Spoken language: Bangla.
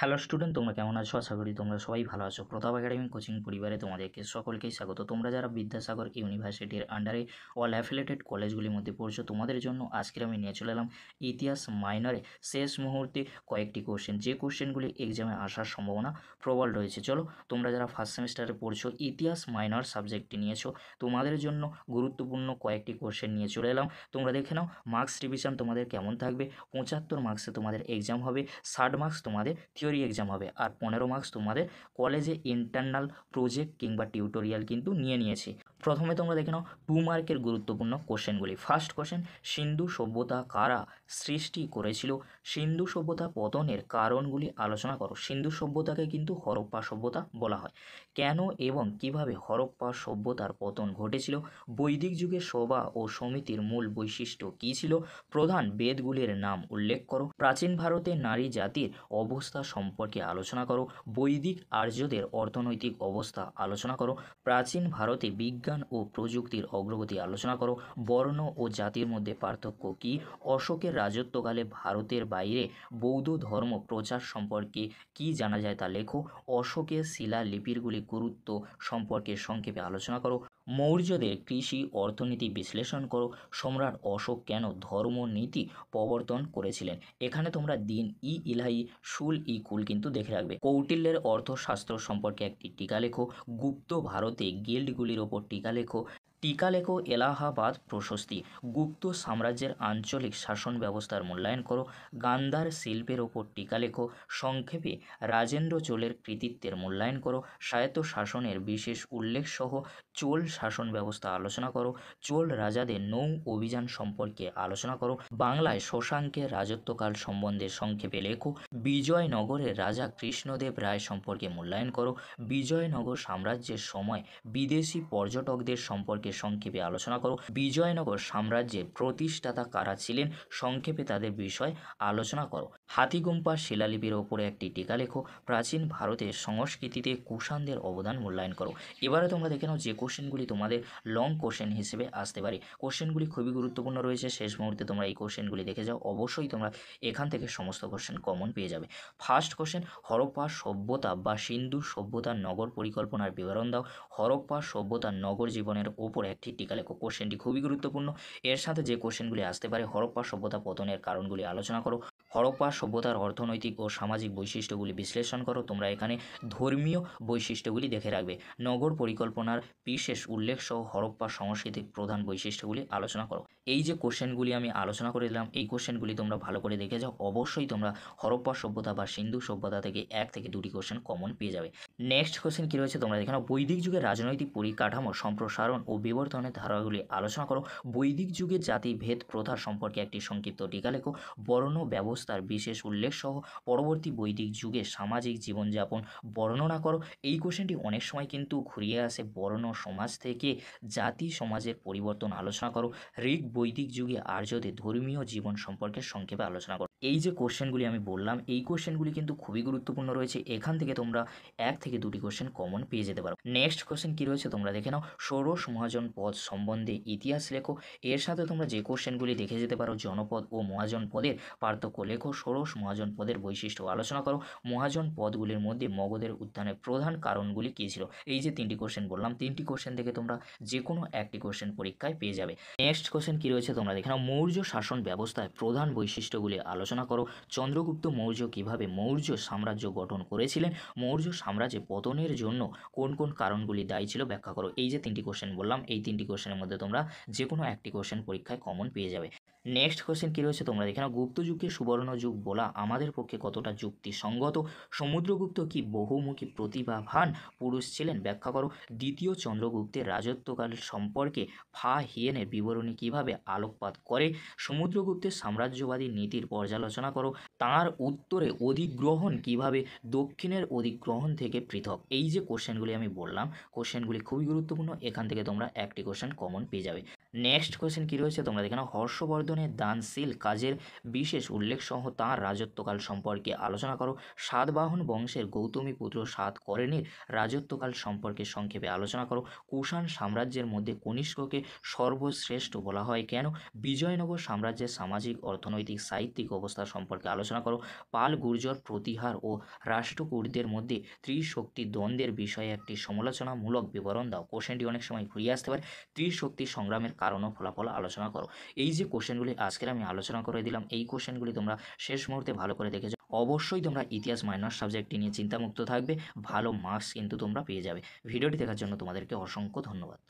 হ্যালো স্টুডেন্ট, তোমরা কেমন আছো? আশা করি তোমরা সবাই ভালো আছো। প্রতাপ একাডেমি কোচিং পরিবারে তোমাদেরকে সকলকেই স্বাগত। তোমরা যারা বিদ্যাসাগর ইউনিভার্সিটির আন্ডারে অল অ্যাফিলিয়েটেড কলেজগুলির মধ্যে পড়ছো, তোমাদের জন্য আজকের আমি নিয়ে চলে এলাম ইতিহাস মাইনরে শেষ মুহূর্তে কয়েকটি কোশ্চেন, যে কোশ্চেনগুলি এক্সামে আসার সম্ভাবনা প্রবল রয়েছে। চলো, তোমরা যারা ফার্স্ট সেমিস্টারে পড়ছো, ইতিহাস মাইনর সাবজেক্টটি নিয়েছো, তোমাদের জন্য গুরুত্বপূর্ণ কয়েকটি কোশ্চেন নিয়ে চলে এলাম। তোমরা দেখে নাও মার্কস রিভিশন তোমাদের কেমন থাকবে। 75 মার্কসে তোমাদের এক্সাম হবে, 60 মার্কস তোমাদের থিওরি এক্সাম হবে, আর 15 মার্কস তোমাদের কলেজে ইন্টারনাল প্রজেক্ট কিংবা টিউটোরিয়াল কিন্তু নিয়েছে। প্রথমে তোমরা দেখে নাও 2 মার্কের গুরুত্বপূর্ণ কোশ্চেনগুলি। ফার্স্ট কোশ্চেন, সিন্ধু সভ্যতা কারা সৃষ্টি করেছিল? সিন্ধু সভ্যতা পতনের কারণগুলি আলোচনা করো। সিন্ধু সভ্যতাকে কিন্তু হরপ্পা সভ্যতা বলা হয়। কেন এবং কিভাবে হরপ্পা সভ্যতার পতন ঘটেছিল? বৈদিক যুগে সভা ও সমিতির মূল বৈশিষ্ট্য কী ছিল? প্রধান বেদগুলির নাম উল্লেখ করো। প্রাচীন ভারতে নারী জাতির অবস্থা সম্পর্কে আলোচনা করো। বৈদিক আর্যদের অর্থনৈতিক অবস্থা আলোচনা করো। প্রাচীন ভারতে বিজ্ঞান ও প্রযুক্তির অগ্রগতি আলোচনা করো। বর্ণ ও জাতির মধ্যে পার্থক্য কী? অশোকের রাজত্বকালে ভারতের বাইরে বৌদ্ধ ধর্ম প্রচার সম্পর্কে কী জানা যায় তা লেখো। অশোকের শিলালিপিগুলির গুরুত্ব সম্পর্কে সংক্ষেপে আলোচনা করো। মৌর্যদের কৃষি অর্থনীতি বিশ্লেষণ করো। সম্রাট অশোক কেন ধর্মনীতি প্রবর্তন করেছিলেন? এখানে তোমরা দিন ইলাহি শুল কুল কিন্তু দেখে রাখবে। কৌটিল্যের অর্থশাস্ত্র সম্পর্কে একটি টিকা লেখো। গুপ্ত ভারতে গিল্ডগুলির ওপর টিকা লেখো। টিকা লেখো এলাহাবাদ প্রশস্তি। গুপ্ত সাম্রাজ্যের আঞ্চলিক শাসন ব্যবস্থার মূল্যায়ন করো। গান্ধার শিল্পের ওপর টিকা লেখো। সংক্ষেপে রাজেন্দ্র চোলের কৃতিত্বের মূল্যায়ন করো। স্বায়ত্ত শাসনের বিশেষ উল্লেখ সহ চোল শাসন ব্যবস্থা আলোচনা করো। চোল রাজাদের নৌ অভিযান সম্পর্কে আলোচনা করো। বাংলায় শশাঙ্কের রাজত্বকাল সম্বন্ধে সংক্ষেপে লেখো। বিজয়নগরের রাজা কৃষ্ণদেব রায় সম্পর্কে মূল্যায়ন করো। বিজয়নগর সাম্রাজ্যের সময় বিদেশি পর্যটকদের সম্পর্কে সংক্ষেপে আলোচনা করো। বিজয়নগর সাম্রাজ্যের প্রতিষ্ঠাতা কারা ছিলেন? সংক্ষেপে তাদের বিষয় আলোচনা করো। হাতিগুম্পা শিলালিপির ওপরে একটি টিকা লেখো। প্রাচীন ভারতের সংস্কৃতিতে কুষাণদের অবদান মূল্যায়ন করো। এবারে তোমরা দেখে নাও যে কোশ্চেনগুলি তোমাদের লং কোশ্চেন হিসেবে আসতে পারে। কোশ্চেনগুলি খুবই গুরুত্বপূর্ণ রয়েছে, শেষ মুহূর্তে তোমরা এই কোশ্চেনগুলি দেখে যাও, অবশ্যই তোমরা এখান থেকে সমস্ত কোশ্চেন কমন পেয়ে যাবে। ফার্স্ট কোশ্চেন, হরপ্পা সভ্যতা বা সিন্ধু সভ্যতার নগর পরিকল্পনার বিবরণ দাও। হরপ্পা সভ্যতার নগর জীবনের ওপর একটি টিকা লেখো। কোশ্চেনটি খুবই গুরুত্বপূর্ণ। এর সাথে যে কোশ্চেনগুলি আসতে পারে, হরপ্পা সভ্যতা পতনের কারণগুলি আলোচনা করো। হরপ্পা সভ্যতার অর্থনৈতিক ও সামাজিক বৈশিষ্ট্যগুলি বিশ্লেষণ করো। তোমরা এখানে ধর্মীয় বৈশিষ্ট্যগুলি দেখে রাখবে। নগর পরিকল্পনার বিশেষ উল্লেখ সহ হরপ্পা সংস্কৃতির প্রধান বৈশিষ্ট্যগুলি আলোচনা করো। এই যে কোশ্চেনগুলি আমি আলোচনা করে দিলাম, এই কোশ্চেনগুলি তোমরা ভালো করে দেখে যাও, অবশ্যই তোমরা হরপ্পা সভ্যতা বা সিন্ধু সভ্যতা থেকে 1 থেকে 2টি কোশ্চেন কমন পেয়ে যাবে। নেক্সট কোশ্চেন কী রয়েছে তোমরা দেখে নাও। বৈদিক যুগের রাজনৈতিক পরিকাঠামো সম্প্রসারণ ও বিবর্তনের ধারাগুলি আলোচনা করো। বৈদিক যুগের জাতিভেদ প্রথা সম্পর্কে একটি সংক্ষিপ্ত টিকা লেখো। বর্ণ ব্যবস্থার বিশেষ উল্লেখ সহ পরবর্তী বৈদিক যুগের সামাজিক জীবনযাপন বর্ণনা করো। এই কোশ্চেনটি অনেক সময় কিন্তু ঘুরিয়ে আসে, বর্ণ সমাজ থেকে জাতি সমাজের পরিবর্তন আলোচনা করো। ঋগ বৈদিক যুগে আর্যদের ধর্মীয় জীবন সম্পর্কে সংক্ষেপে আলোচনা করো। এই যে কোশ্চেনগুলি আমি বললাম, এই কোশ্চেনগুলি কিন্তু খুবই গুরুত্বপূর্ণ রয়েছে। এখান থেকে তোমরা 1 থেকে 2টি কোশ্চেন কমন পেয়ে যেতে পারো। নেক্সট কোশ্চেন কী রয়েছে তোমরা দেখে নাও। ষোড়শ মহাজন পদ সম্বন্ধে ইতিহাস লেখো। এর সাথে তোমরা যে কোশ্চেনগুলি দেখে যেতে পারো, জনপদ ও মহাজন পদের পার্থক্য লেখো। ষোড়শ মহাজন পদের বৈশিষ্ট্য আলোচনা করো। মহাজন পদগুলির মধ্যে মগধের উত্থানের প্রধান কারণগুলি কী ছিল? এই যে 3টি কোশ্চেন বললাম, 3টি কোশ্চেন থেকে তোমরা যে কোনো একটি কোশ্চেন পরীক্ষায় পেয়ে যাবে। নেক্সট কোশ্চেন কী রয়েছে তোমরা দেখে নাও। মৌর্য শাসন ব্যবস্থায় প্রধান বৈশিষ্ট্যগুলি আলোচনা করো। চন্দ্রগুপ্ত মৌর্য কীভাবে মৌর্য সাম্রাজ্য গঠন করেছিলেন? মৌর্য সাম্রাজ্যে পতনের জন্য কোন কোন কারণগুলি দায়ী ছিল ব্যাখ্যা করো। এই যে 3টি কোশ্চেন বললাম, এই 3টি কোশ্চেনের মধ্যে তোমরা যে কোনো একটি কোশ্চেন পরীক্ষায় কমন পেয়ে যাবে। নেক্সট কোশ্চেন কী রয়েছে তোমরা দেখে নাও। গুপ্ত যুগকে সুবর্ণ যুগ বলা আমাদের পক্ষে কতটা যুক্তিসঙ্গত? সমুদ্রগুপ্ত কি বহুমুখী প্রতিভাবান পুরুষ ছিলেন? ব্যাখ্যা করো। দ্বিতীয় চন্দ্রগুপ্তের রাজত্বকাল সম্পর্কে ফা হিয়েনের বিবরণী কিভাবে আলোকপাত করে? সমুদ্রগুপ্তের সাম্রাজ্যবাদী নীতির পর্যালোচনা করো। তাঁর উত্তরে অধিগ্রহণ কিভাবে দক্ষিণের অধিগ্রহণ থেকে পৃথক? এই যে কোশ্চেনগুলি আমি বললাম, কোশ্চেনগুলি খুবই গুরুত্বপূর্ণ। এখান থেকে তোমরা একটি কোশ্চেন কমন পেয়ে যাবে। নেক্সট কোশ্চেন কী রয়েছে তোমরা দেখে নাও। হর্ষবর্ধন পরিবর্তনের দানশীল কাজের বিশেষ উল্লেখ সহ তাঁর রাজত্বকাল সম্পর্কে আলোচনা করো। সাতবাহন বংশের গৌতমীপুত্র সাতকর্ণীর রাজত্বকাল সম্পর্কে সংক্ষেপে আলোচনা করো। কুষাণ সাম্রাজ্যের মধ্যে কনিষ্ককে সর্বশ্রেষ্ঠ বলা হয় কেন? বিজয়নগর সাম্রাজ্যের সামাজিক, অর্থনৈতিক, সাহিত্যিক অবস্থা সম্পর্কে আলোচনা করো। পাল গুর্জর প্রতিহার ও রাষ্ট্রকূটদের মধ্যে ত্রিশক্তি দ্বন্দ্বের বিষয়ে একটি সমালোচনামূলক বিবরণ দাও। কোশ্চেনটি অনেক সময় ঘুরিয়ে আসতে পারে। ত্রিশক্তি সংগ্রামের কারণ ও ফলাফল আলোচনা করো। এই যে কোশ্চেনগুলি আজকের আমি আলোচনা করে দিলাম, এই কোশ্চেনগুলি তোমরা শেষ মুহূর্তে ভালো করে দেখেছো। অবশ্যই তোমরা ইতিহাস মাইনর সাবজেক্টটি নিয়ে চিন্তামুক্ত থাকবে, ভালো মার্কস কিন্তু তোমরা পেয়ে যাবে। ভিডিওটি দেখার জন্য তোমাদেরকে অসংখ্য ধন্যবাদ।